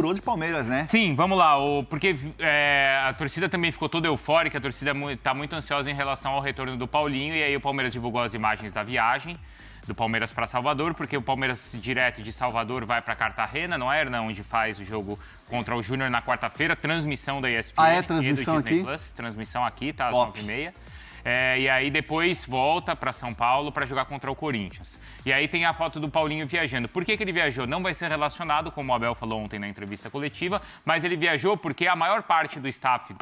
Furou de Palmeiras, né? Sim, vamos lá. Porque a torcida também ficou toda eufórica, a torcida está muito ansiosa em relação ao retorno do Paulinho, e aí o Palmeiras divulgou as imagens da viagem do Palmeiras para Salvador, porque o Palmeiras direto de Salvador vai para Cartagena, não é, Hernan? Onde faz o jogo contra o Júnior na quarta-feira, transmissão da ESPN. Ah, é? Transmissão aqui? Plus, transmissão aqui, tá? Às 9h30. E aí depois volta para São Paulo para jogar contra o Corinthians. E aí tem a foto do Paulinho viajando. Por que ele viajou? Não vai ser relacionado, como o Abel falou ontem na entrevista coletiva, mas ele viajou porque a maior parte do staff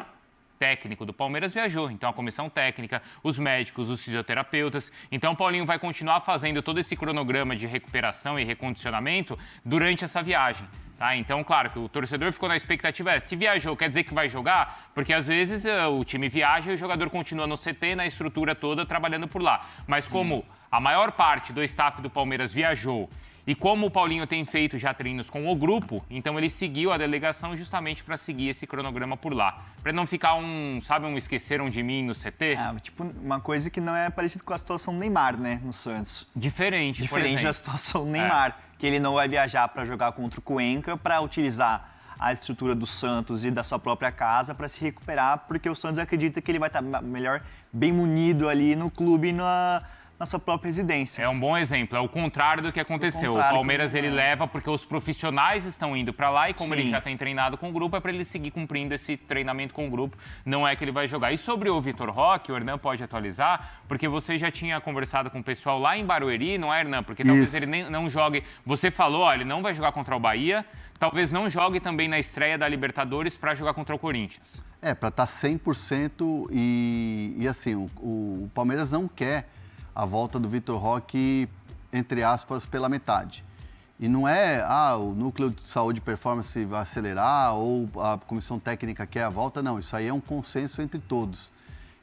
técnico do Palmeiras viajou. Então, a comissão técnica, os médicos, os fisioterapeutas. Então, o Paulinho vai continuar fazendo todo esse cronograma de recuperação e recondicionamento durante essa viagem. Tá? Então, claro que o torcedor ficou na expectativa, se viajou, quer dizer que vai jogar? Porque, às vezes, o time viaja e o jogador continua no CT, na estrutura toda, trabalhando por lá. Mas como a maior parte do staff do Palmeiras viajou e como o Paulinho tem feito já treinos com o grupo, então ele seguiu a delegação justamente para seguir esse cronograma por lá. Para não ficar um esqueceram de mim no CT. Tipo, uma coisa que não é parecida com a situação do Neymar, né, no Santos. Diferente da situação do Neymar, que ele não vai viajar para jogar contra o Cuenca para utilizar a estrutura do Santos e da sua própria casa para se recuperar, porque o Santos acredita que ele vai estar melhor, bem munido ali no clube, na sua própria residência. É um bom exemplo, é o contrário do que aconteceu. O Palmeiras ele leva porque os profissionais estão indo para lá e como ele já tem treinado com o grupo, é para ele seguir cumprindo esse treinamento com o grupo, não é que ele vai jogar. E sobre o Vitor Roque, o Hernan pode atualizar, porque você já tinha conversado com o pessoal lá em Barueri, não é, Hernan? Porque talvez ele não jogue, você falou, ele não vai jogar contra o Bahia, talvez não jogue também na estreia da Libertadores para jogar contra o Corinthians. Para estar 100% e assim, o Palmeiras não quer a volta do Vitor Roque, entre aspas, pela metade. E não é, o núcleo de saúde e performance vai acelerar ou a comissão técnica quer a volta, não. Isso aí é um consenso entre todos.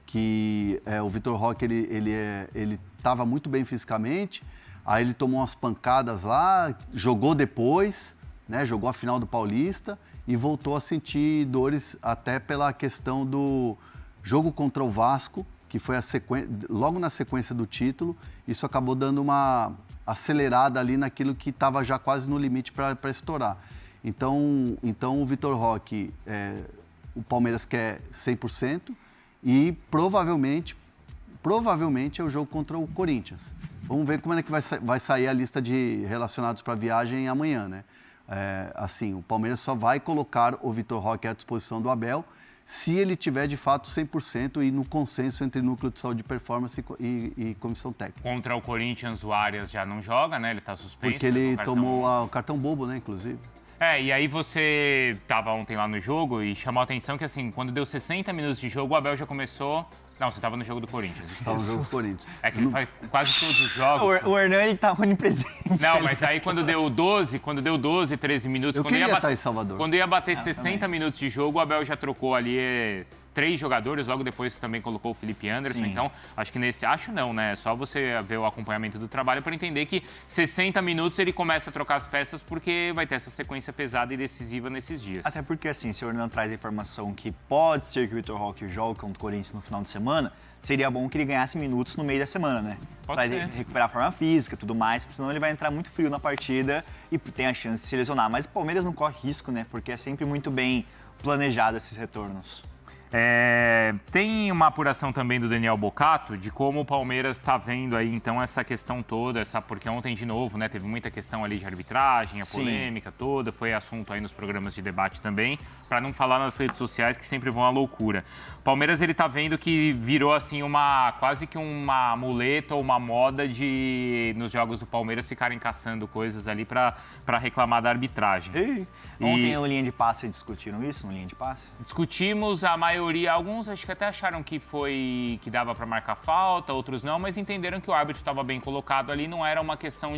Que o Vitor Roque, ele estava muito bem fisicamente, aí ele tomou umas pancadas lá, jogou depois, né, jogou a final do Paulista e voltou a sentir dores até pela questão do jogo contra o Vasco, que foi logo na sequência do título, isso acabou dando uma acelerada ali naquilo que estava já quase no limite para estourar. Então o Vitor Roque, o Palmeiras quer 100% e provavelmente é o jogo contra o Corinthians. Vamos ver como é que vai sair a lista de relacionados para a viagem amanhã, né? Assim, o Palmeiras só vai colocar o Vitor Roque à disposição do Abel se ele tiver, de fato, 100% e no consenso entre núcleo de saúde e performance e comissão técnica. Contra o Corinthians, o Arias já não joga, né? Ele está suspenso. Porque ele tomou o cartão bobo, né, inclusive. E aí você estava ontem lá no jogo e chamou a atenção que, assim, quando deu 60 minutos de jogo, o Abel já começou... Não, você estava no jogo do Corinthians. Estava no jogo do Corinthians. É que ele faz quase todos os jogos. O Hernan, ele tá onipresente. Não, mas aí quando deu 12, 13 minutos... Eu queria estar em Salvador. Quando ia bater 60 minutos de jogo, o Abel já trocou ali 3 jogadores, logo depois também colocou o Felipe Anderson. Sim. Então, acho que acho não, né? É só você ver o acompanhamento do trabalho para entender que 60 minutos ele começa a trocar as peças porque vai ter essa sequência pesada e decisiva nesses dias. Até porque, assim, se o Hernan traz a informação que pode ser que o Vitor Roque jogue contra o Corinthians no final de semana, seria bom que ele ganhasse minutos no meio da semana, né? Para recuperar a forma física e tudo mais, senão ele vai entrar muito frio na partida e tem a chance de se lesionar. Mas o Palmeiras não corre risco, né? Porque é sempre muito bem planejado esses retornos. Tem uma apuração também do Daniel Bocato de como o Palmeiras está vendo aí, então, essa questão toda, porque ontem, de novo, né, teve muita questão ali de arbitragem, a polêmica toda, foi assunto aí nos programas de debate também, para não falar nas redes sociais que sempre vão à loucura. O Palmeiras, ele tá vendo que virou, assim, quase que uma muleta ou uma moda nos jogos do Palmeiras ficarem caçando coisas ali para reclamar da arbitragem. Ontem, no Linha de Passe, discutiram isso, no Linha de Passe? Discutimos, a maioria, alguns acho que até acharam que dava para marcar falta, outros não, mas entenderam que o árbitro estava bem colocado ali, não era uma questão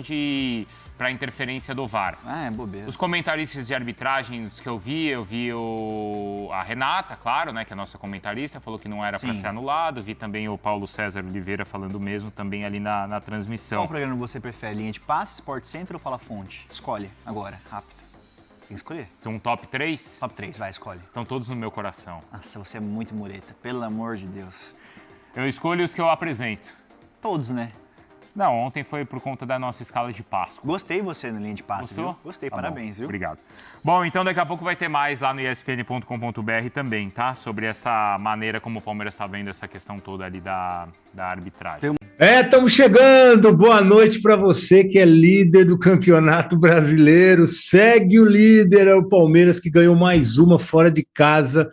para interferência do VAR. É bobeira. Os comentaristas de arbitragem que eu vi a Renata, claro, né, que é a nossa comentarista, falou que não era para ser anulado, vi também o Paulo César Oliveira falando o mesmo também ali na transmissão. Qual programa você prefere, Linha de Passe, Sport Center ou Fala Fonte? Escolhe agora, rápido. Tem que escolher. São top 3? Top 3, vai, escolhe. Estão todos no meu coração. Nossa, você é muito mureta, pelo amor de Deus. Eu escolho os que eu apresento. Todos, né? Não, ontem foi por conta da nossa escala de Páscoa. Gostei você na linha de passe, Gostou? viu? Gostei, Tá parabéns, bom. viu? Obrigado. Bom, então daqui a pouco vai ter mais lá no espn.com.br também, tá? Sobre essa maneira como o Palmeiras está vendo essa questão toda ali da arbitragem. Estamos chegando. Boa noite para você que é líder do Campeonato Brasileiro. Segue o líder, é o Palmeiras, que ganhou mais uma fora de casa.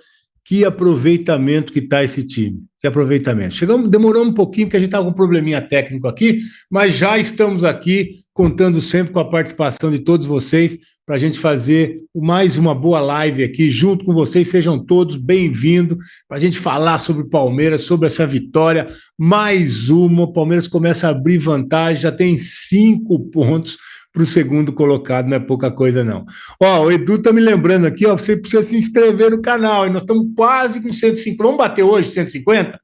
Que aproveitamento que está esse time. Que aproveitamento. Demorou um pouquinho, porque a gente estava com um probleminha técnico aqui, mas já estamos aqui, contando sempre com a participação de todos vocês, para a gente fazer mais uma boa live aqui, junto com vocês. Sejam todos bem-vindos, para a gente falar sobre o Palmeiras, sobre essa vitória. Mais uma, o Palmeiras começa a abrir vantagem, já tem 5 pontos para o segundo colocado, não é pouca coisa, não. Ó, o Edu tá me lembrando aqui, ó, você precisa se inscrever no canal, e nós estamos quase com 150. Vamos bater hoje 150?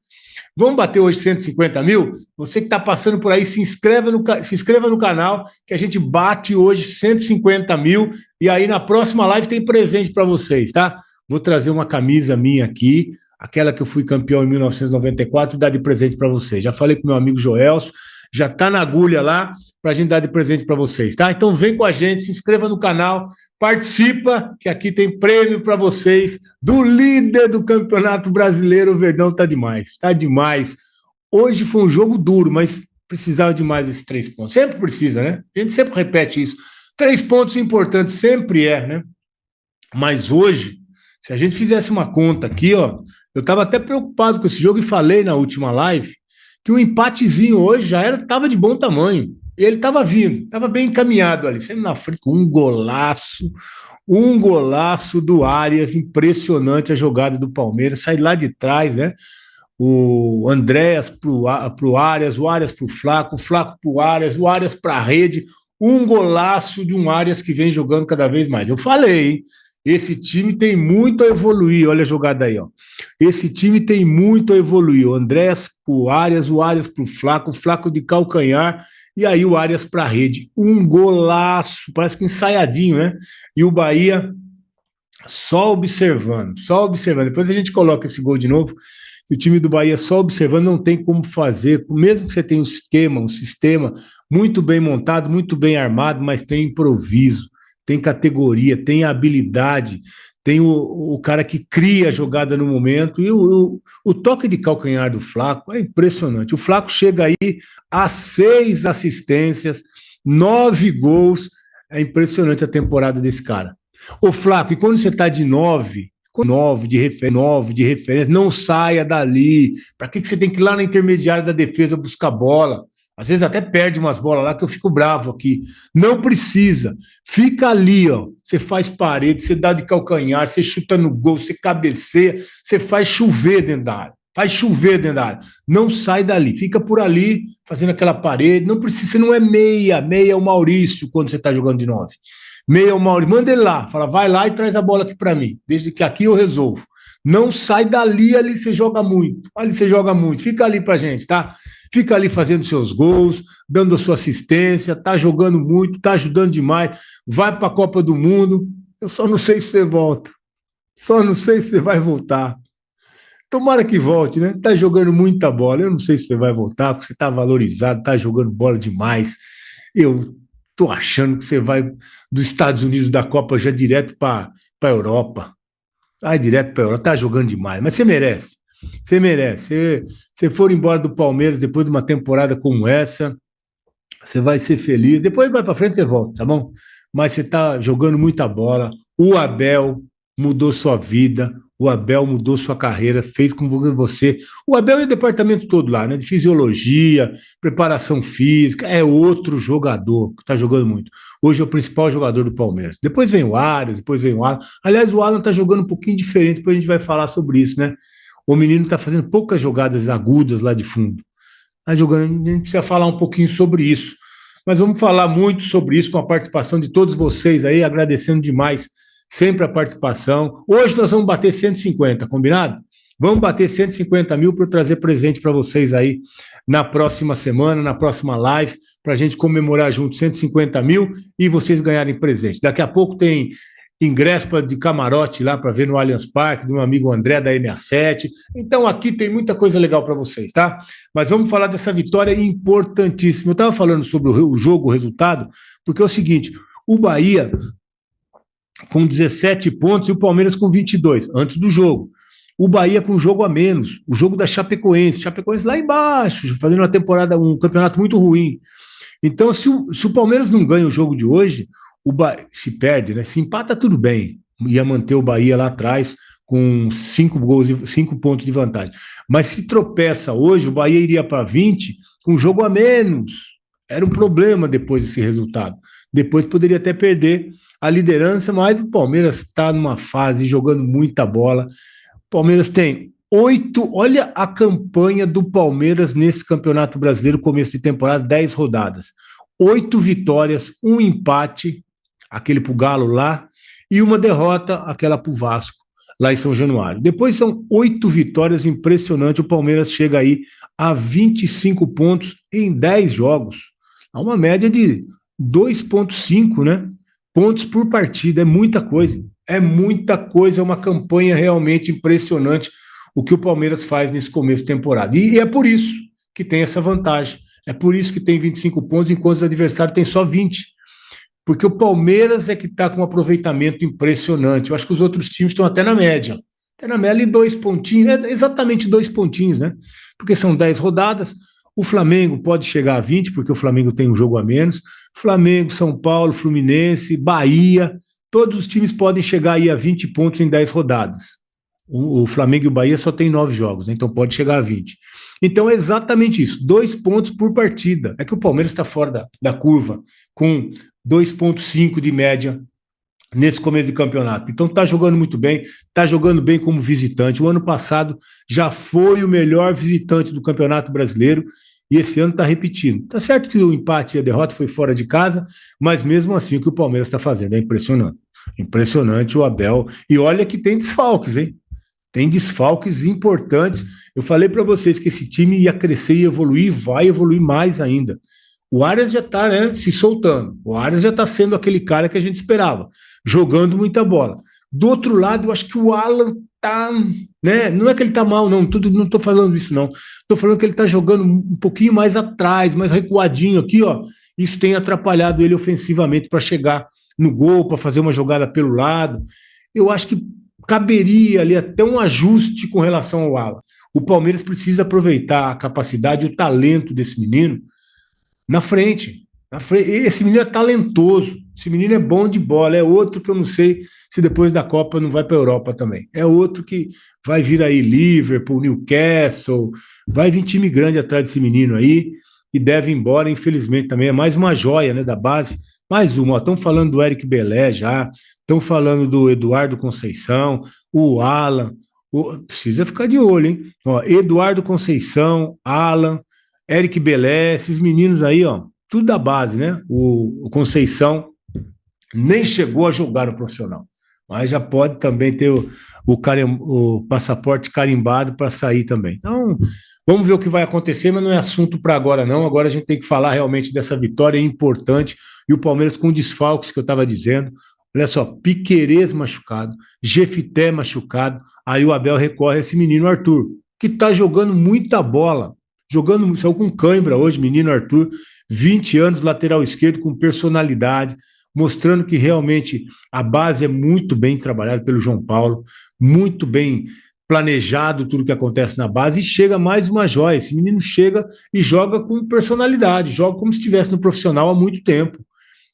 Vamos bater hoje 150 mil? Você que está passando por aí, se inscreva no canal, que a gente bate hoje 150 mil, e aí na próxima live tem presente para vocês, tá? Vou trazer uma camisa minha aqui, aquela que eu fui campeão em 1994, e dar de presente para vocês. Já falei com meu amigo Joelso, já está na agulha lá para a gente dar de presente para vocês, tá? Então vem com a gente, se inscreva no canal, participa, que aqui tem prêmio para vocês do líder do Campeonato Brasileiro. O Verdão tá demais, tá demais. Hoje foi um jogo duro, mas precisava de mais esses 3 pontos. Sempre precisa, né? A gente sempre repete isso. 3 pontos importantes, sempre né? Mas hoje, se a gente fizesse uma conta aqui, ó, eu estava até preocupado com esse jogo e falei na última live que um empatezinho hoje já estava de bom tamanho. Ele estava vindo, estava bem encaminhado ali, sempre na frente, com um golaço do Arias, impressionante a jogada do Palmeiras, sai lá de trás, né? O Andréas pro Arias, o Arias pro Flaco, o Flaco pro Arias, o Arias para a rede, um golaço de um Arias que vem jogando cada vez mais. Eu falei, hein? Esse time tem muito a evoluir, olha a jogada aí, ó. Esse time tem muito a evoluir. O Andrés pro Arias, o Arias pro Flaco, o Flaco de calcanhar, e aí o Arias pra rede. Um golaço, parece que ensaiadinho, né? E o Bahia só observando. Depois a gente coloca esse gol de novo, que o time do Bahia só observando, não tem como fazer, mesmo que você tenha um sistema muito bem montado, muito bem armado, mas tem improviso. Tem categoria, tem habilidade, tem o cara que cria a jogada no momento, e o toque de calcanhar do Flaco é impressionante. O Flaco chega aí a 6 assistências, 9 gols, é impressionante a temporada desse cara. O Flaco, e quando você está de 9 de referência, não saia dali. Para que você tem que ir lá na intermediária da defesa buscar bola? Às vezes até perde umas bolas lá que eu fico bravo aqui. Não precisa. Fica ali, ó. Você faz parede, você dá de calcanhar, você chuta no gol, você cabeceia, você faz chover dentro da área. Não sai dali. Fica por ali, fazendo aquela parede. Não precisa, você não é meia. Meia é o Maurício quando você está jogando de 9. Meia é o Maurício. Manda ele lá. Fala, vai lá e traz a bola aqui para mim. Desde que aqui eu resolvo. Não sai dali, ali você joga muito. Fica ali pra gente, tá? Fica ali fazendo seus gols, dando a sua assistência, tá jogando muito, tá ajudando demais, vai para a Copa do Mundo. Eu só não sei se você volta. Só não sei se você vai voltar. Tomara que volte, né? Tá jogando muita bola. Eu não sei se você vai voltar, porque você tá valorizado, tá jogando bola demais. Eu tô achando que você vai dos Estados Unidos da Copa já direto para a Europa. Vai direto para a Europa, tá jogando demais. Mas você merece. Se você for embora do Palmeiras depois de uma temporada como essa, você vai ser feliz. Depois vai para frente, você volta, tá bom? Mas você tá jogando muita bola. O Abel mudou sua vida, o Abel mudou sua carreira, fez com você. O Abel e o departamento todo lá, né? De fisiologia, preparação física, é outro jogador que tá jogando muito. Hoje é o principal jogador do Palmeiras. Depois vem o Arias, depois vem o Alan. Aliás, o Alan tá jogando um pouquinho diferente, depois a gente vai falar sobre isso, né? O menino está fazendo poucas jogadas agudas lá de fundo. Tá jogando, a gente precisa falar um pouquinho sobre isso. Mas vamos falar muito sobre isso com a participação de todos vocês aí, agradecendo demais sempre a participação. Hoje nós vamos bater 150, combinado? Vamos bater 150 mil para eu trazer presente para vocês aí na próxima semana, na próxima live, para a gente comemorar junto 150 mil e vocês ganharem presente. Daqui a pouco tem ingresso de camarote lá para ver no Allianz Parque, do meu amigo André da M67. Então aqui tem muita coisa legal para vocês, tá? Mas vamos falar dessa vitória importantíssima. Eu estava falando sobre o jogo, o resultado, porque é o seguinte, o Bahia com 17 pontos e o Palmeiras com 22, antes do jogo. O Bahia com um jogo a menos, o jogo da Chapecoense lá embaixo, fazendo uma temporada, um campeonato muito ruim. Então, se o Palmeiras não ganha o jogo de hoje, se perde, né? Se empata, tudo bem. Ia manter o Bahia lá atrás com 5 pontos de vantagem. Mas se tropeça hoje, o Bahia iria para 20 com um jogo a menos. Era um problema depois desse resultado. Depois poderia até perder a liderança, mas o Palmeiras está numa fase jogando muita bola. O Palmeiras tem 8, olha a campanha do Palmeiras nesse Campeonato Brasileiro, começo de temporada, 10 rodadas. 8 vitórias, 1 empate, aquele pro Galo lá, e uma derrota, aquela pro Vasco, lá em São Januário. Depois são 8 vitórias, impressionante, o Palmeiras chega aí a 25 pontos em 10 jogos. Há uma média de 2,5, né? Pontos por partida, é muita coisa. É uma campanha realmente impressionante o que o Palmeiras faz nesse começo de temporada. E é por isso que tem essa vantagem. É por isso que tem 25 pontos, enquanto os adversários têm só 20. Porque o Palmeiras é que está com um aproveitamento impressionante. Eu acho que os outros times estão até na média. Até na média ali 2 pontinhos, exatamente 2 pontinhos, né? Porque são 10 rodadas. O Flamengo pode chegar a 20, porque o Flamengo tem um jogo a menos. Flamengo, São Paulo, Fluminense, Bahia, todos os times podem chegar aí a 20 pontos em 10 rodadas. O Flamengo e o Bahia só tem 9 jogos, né? Então pode chegar a 20. Então é exatamente isso, 2 pontos por partida. É que o Palmeiras está fora da curva, com 2,5 de média nesse começo de campeonato. Então está jogando muito bem, está jogando bem como visitante. O ano passado já foi o melhor visitante do Campeonato Brasileiro e esse ano está repetindo. Tá certo que o empate e a derrota foi fora de casa, mas mesmo assim o que o Palmeiras está fazendo é impressionante. Impressionante o Abel. E olha que tem desfalques, hein? Tem desfalques importantes. Eu falei para vocês que esse time ia crescer e evoluir, vai evoluir mais ainda. O Arias já está, né, se soltando. O Arias já está sendo aquele cara que a gente esperava, jogando muita bola. Do outro lado, eu acho que o Alan tá, né? Não é que ele tá mal, não estou falando isso, não. Estou falando que ele está jogando um pouquinho mais atrás, mais recuadinho aqui, ó. Isso tem atrapalhado ele ofensivamente para chegar no gol, para fazer uma jogada pelo lado. Eu acho que caberia ali até um ajuste com relação ao Alan. O Palmeiras precisa aproveitar a capacidade e o talento desse menino na frente. Esse menino é talentoso, esse menino é bom de bola, é outro que eu não sei se depois da Copa não vai para a Europa também. É outro que vai vir aí Liverpool, Newcastle, vai vir time grande atrás desse menino aí e deve ir embora, infelizmente também. É mais uma joia, né, da base. Mais uma, estão falando do Eric Belé já, estão falando do Eduardo Conceição, o Alan, precisa ficar de olho, hein? Ó, Eduardo Conceição, Alan, Eric Belé, esses meninos aí, ó, tudo da base, né? O Conceição nem chegou a jogar no profissional, mas já pode também ter o passaporte carimbado para sair também. Então, vamos ver o que vai acontecer, mas não é assunto para agora, não. Agora a gente tem que falar realmente dessa vitória importante. E o Palmeiras com desfalques que eu estava dizendo. Olha só, Piquerez machucado, Jefité machucado. Aí o Abel recorre a esse menino Arthur, que está jogando muita bola. Saiu com cãibra hoje, menino Arthur, 20 anos, lateral esquerdo, com personalidade, mostrando que realmente a base é muito bem trabalhada pelo João Paulo, muito bem planejado tudo que acontece na base, e chega mais uma joia. Esse menino chega e joga com personalidade, joga como se estivesse no profissional há muito tempo.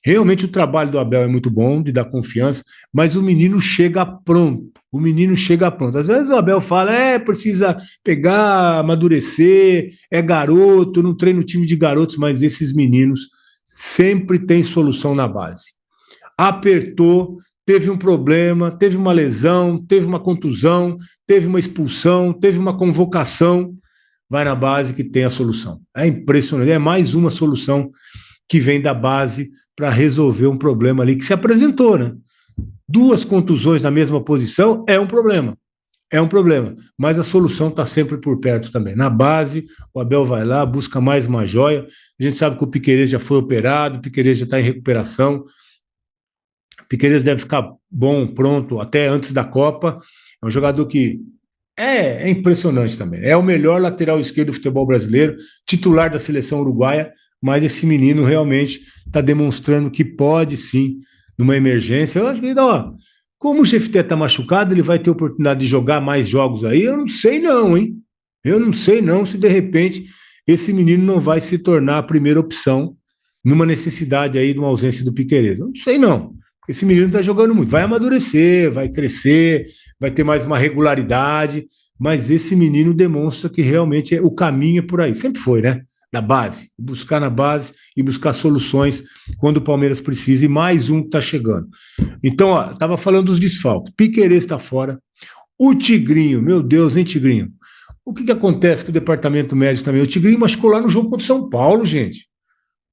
Realmente o trabalho do Abel é muito bom, de dar confiança, mas o menino chega pronto. O menino chega pronto. Às vezes o Abel fala, precisa pegar, amadurecer, é garoto, não treina o time de garotos, mas esses meninos sempre têm solução na base. Apertou, teve um problema, teve uma lesão, teve uma contusão, teve uma expulsão, teve uma convocação, vai na base que tem a solução. É impressionante, é mais uma solução que vem da base para resolver um problema ali que se apresentou, né? 2 contusões na mesma posição é um problema, mas a solução está sempre por perto também. Na base, o Abel vai lá, busca mais uma joia. A gente sabe que o Piquerez já foi operado, o Piquerez já está em recuperação. Piquerez deve ficar bom, pronto, até antes da Copa. É um jogador que é impressionante também. É o melhor lateral esquerdo do futebol brasileiro, titular da seleção uruguaia, mas esse menino realmente está demonstrando que pode sim, numa emergência. Eu acho que, ó, como o Jefté está machucado, ele vai ter oportunidade de jogar mais jogos aí? Eu não sei não, hein? Eu não sei não se de repente esse menino não vai se tornar a primeira opção numa necessidade aí de uma ausência do Piquerez. Eu não sei não. Esse menino está jogando muito. Vai amadurecer, vai crescer, vai ter mais uma regularidade, mas esse menino demonstra que realmente o caminho é por aí. Sempre foi, né? Da base. Buscar na base e buscar soluções quando o Palmeiras precisa. E mais um que está chegando. Então, ó, estava falando dos desfalques. Piquerez está fora. O Tigrinho, meu Deus, hein, Tigrinho? O que acontece com o departamento médico também? O Tigrinho machucou lá no jogo contra o São Paulo, gente.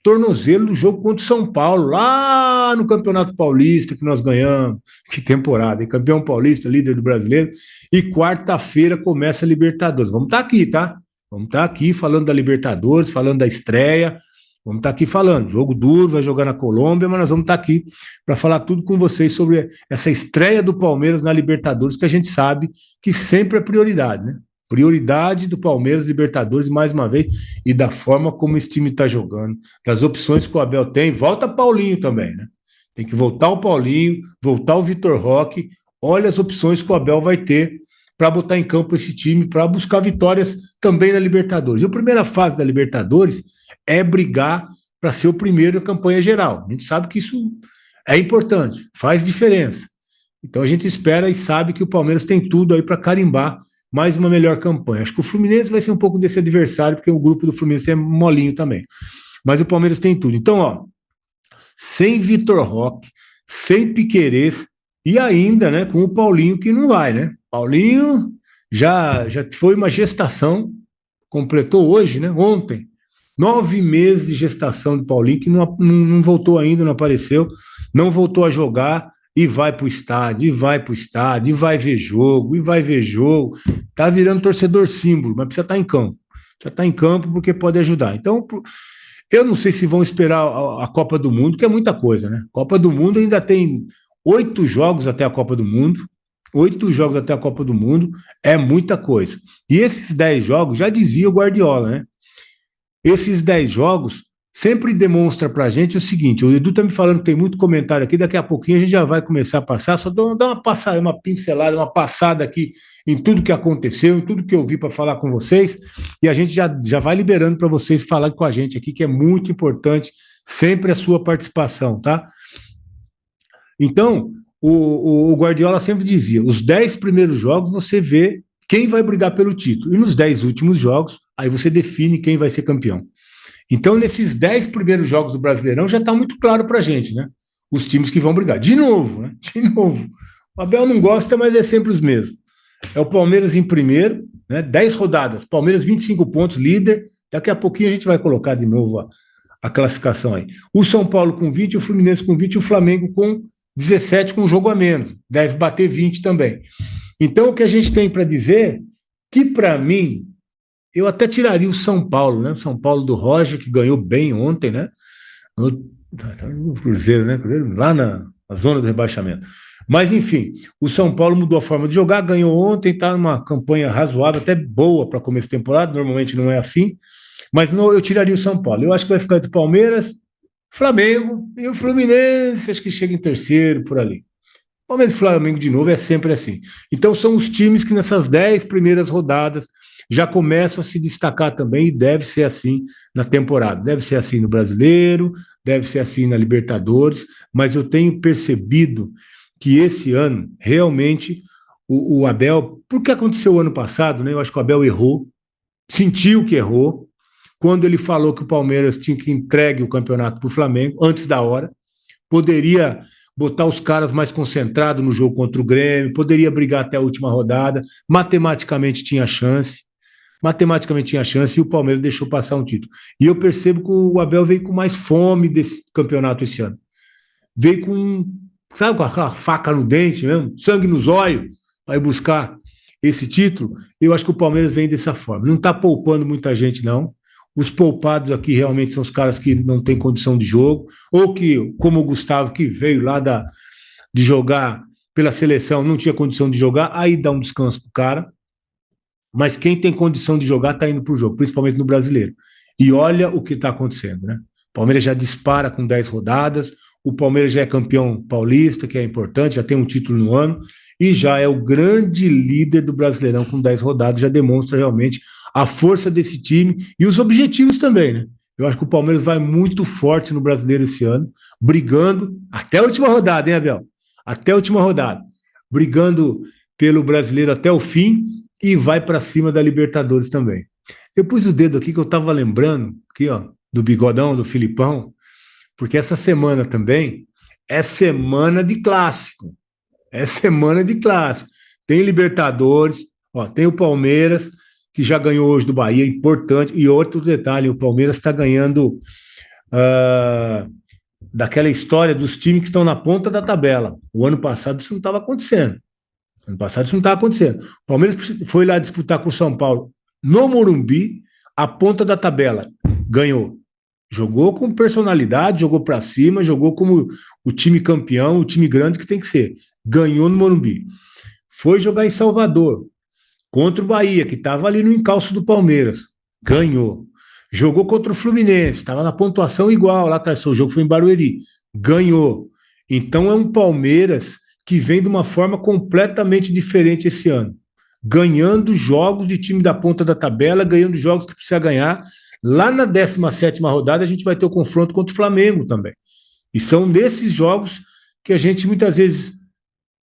Tornozelo do jogo contra o São Paulo, lá no Campeonato Paulista que nós ganhamos. Que temporada, hein? Campeão paulista, líder do brasileiro. E quarta-feira começa a Libertadores. Vamos estar aqui, tá? Vamos estar aqui falando da Libertadores, falando da estreia. Vamos estar aqui falando. Jogo duro, vai jogar na Colômbia, mas nós vamos estar aqui para falar tudo com vocês sobre essa estreia do Palmeiras na Libertadores, que a gente sabe que sempre é prioridade, né? Prioridade do Palmeiras, Libertadores, mais uma vez, e da forma como esse time está jogando, das opções que o Abel tem. Volta Paulinho também, né? Tem que voltar o Paulinho, voltar o Vitor Roque. Olha as opções que o Abel vai ter para botar em campo esse time, para buscar vitórias também na Libertadores. E a primeira fase da Libertadores é brigar para ser o primeiro na campanha geral. A gente sabe que isso é importante, faz diferença. Então a gente espera e sabe que o Palmeiras tem tudo aí para carimbar mais uma melhor campanha. Acho que o Fluminense vai ser um pouco desse adversário, porque o grupo do Fluminense é molinho também. Mas o Palmeiras tem tudo. Então, ó, sem Vitor Roque, sem Piquerez e ainda, né, com o Paulinho que não vai, né? Paulinho já foi uma gestação, completou hoje, né? Ontem. 9 meses de gestação de Paulinho, que não voltou ainda, não apareceu, não voltou a jogar. E vai para o estádio, e vai para o estádio, e vai ver jogo, e vai ver jogo. Tá virando torcedor símbolo, mas precisa estar em campo. Precisa estar em campo porque pode ajudar. Então, eu não sei se vão esperar a Copa do Mundo, que é muita coisa, né? Copa do Mundo ainda tem 8 jogos até a Copa do Mundo. 8 jogos até a Copa do Mundo é muita coisa. E esses 10 jogos, já dizia o Guardiola, né? Esses 10 jogos sempre demonstra pra gente o seguinte, o Edu tá me falando que tem muito comentário aqui, daqui a pouquinho a gente já vai começar a passar, só dar uma passada, uma pincelada, uma passada aqui em tudo que aconteceu, em tudo que eu vi para falar com vocês, e a gente já vai liberando para vocês falar com a gente aqui, que é muito importante sempre a sua participação, tá? Então, o Guardiola sempre dizia, os 10 primeiros jogos você vê quem vai brigar pelo título, e nos 10 últimos jogos, aí você define quem vai ser campeão. Então, nesses 10 primeiros jogos do Brasileirão, já está muito claro para a gente, né? Os times que vão brigar. De novo, né? De novo. O Abel não gosta, mas é sempre os mesmos. É o Palmeiras em primeiro, né? 10 rodadas. Palmeiras 25 pontos, líder. Daqui a pouquinho a gente vai colocar de novo a classificação aí. O São Paulo com 20, o Fluminense com 20 e o Flamengo com 17 com um jogo a menos. Deve bater 20 também. Então, o que a gente tem para dizer, que para mim, eu até tiraria o São Paulo, né? O São Paulo do Roger, que ganhou bem ontem, né? No Cruzeiro, né? Lá na zona do rebaixamento. Mas, enfim, o São Paulo mudou a forma de jogar, ganhou ontem, está numa campanha razoável, até boa para começo de temporada, normalmente não é assim. Mas não, eu tiraria o São Paulo. Eu acho que vai ficar entre Palmeiras, Flamengo e o Fluminense, acho que chega em terceiro, por ali. Palmeiras e Flamengo, de novo, é sempre assim. Então, são os times que nessas 10 primeiras rodadas já começam a se destacar também, e deve ser assim na temporada. Deve ser assim no Brasileiro, deve ser assim na Libertadores, mas eu tenho percebido que esse ano, realmente, o Abel, porque aconteceu o ano passado, né? Eu acho que o Abel errou, sentiu que errou, quando ele falou que o Palmeiras tinha que entregue o campeonato para o Flamengo, antes da hora, poderia botar os caras mais concentrados no jogo contra o Grêmio, poderia brigar até a última rodada, matematicamente tinha chance, e o Palmeiras deixou passar um título. E eu percebo que o Abel veio com mais fome desse campeonato esse ano. Veio com, sabe, com aquela faca no dente mesmo, sangue nos olhos, para ir buscar esse título. Eu acho que o Palmeiras vem dessa forma. Não está poupando muita gente, não. Os poupados aqui realmente são os caras que não têm condição de jogo, ou que, como o Gustavo, que veio lá de jogar pela seleção, não tinha condição de jogar, aí dá um descanso pro cara. Mas quem tem condição de jogar está indo pro jogo, principalmente no Brasileiro. E olha o que está acontecendo, né? O Palmeiras já dispara com 10 rodadas, o Palmeiras já é campeão paulista, que é importante, já tem um título no ano, e já é o grande líder do Brasileirão com 10 rodadas, já demonstra realmente a força desse time e os objetivos também, né? Eu acho que o Palmeiras vai muito forte no Brasileiro esse ano, brigando até a última rodada, hein, Abel? Até a última rodada. Brigando pelo Brasileiro até o fim e vai para cima da Libertadores também. Eu pus o dedo aqui que eu estava lembrando, aqui, ó, do Bigodão, do Filipão, porque essa semana também é semana de clássico. É semana de clássico. Tem Libertadores, ó, tem o Palmeiras, que já ganhou hoje do Bahia, importante. E outro detalhe, o Palmeiras está ganhando daquela história dos times que estão na ponta da tabela. O ano passado isso não estava acontecendo. Ano passado isso não estava acontecendo. O Palmeiras foi lá disputar com o São Paulo no Morumbi, a ponta da tabela. Ganhou. Jogou com personalidade, jogou para cima, jogou como o time campeão, o time grande que tem que ser. Ganhou no Morumbi. Foi jogar em Salvador, contra o Bahia, que estava ali no encalço do Palmeiras. Ganhou. Jogou contra o Fluminense, estava na pontuação igual, lá atrás, o jogo foi em Barueri. Ganhou. Então é um Palmeiras que vem de uma forma completamente diferente esse ano. Ganhando jogos de time da ponta da tabela, ganhando jogos que precisa ganhar. Lá na 17ª rodada a gente vai ter o confronto contra o Flamengo também. E são nesses jogos que a gente muitas vezes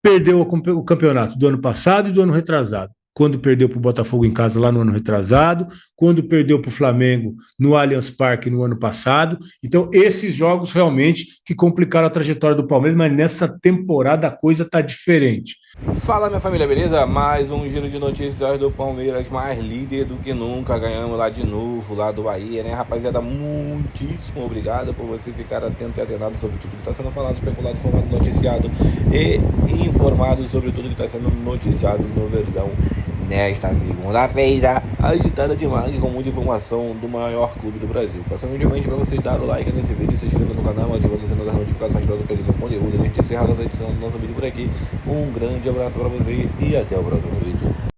perdeu o campeonato do ano passado e do ano retrasado. Quando perdeu para o Botafogo em casa lá no ano retrasado, quando perdeu para o Flamengo no Allianz Parque no ano passado. Então, esses jogos realmente que complicaram a trajetória do Palmeiras, mas nessa temporada a coisa está diferente. Fala, minha família, beleza? Mais um giro de notícias do Palmeiras, mais líder do que nunca. Ganhamos lá de novo, lá do Bahia, né, rapaziada? Muitíssimo obrigado por você ficar atento e atenado sobre tudo que está sendo falado, especulado, informado, noticiado e informado sobre tudo que está sendo noticiado no Verdão. Nesta segunda-feira, agitada demais, com muita informação do maior clube do Brasil. Peço humildemente para vocês dar o like nesse vídeo, se inscrever no canal, ativando o sininho das notificações para não perder o conteúdo. A gente encerra a nossa edição do nosso vídeo por aqui. Um grande abraço para você e até o próximo vídeo.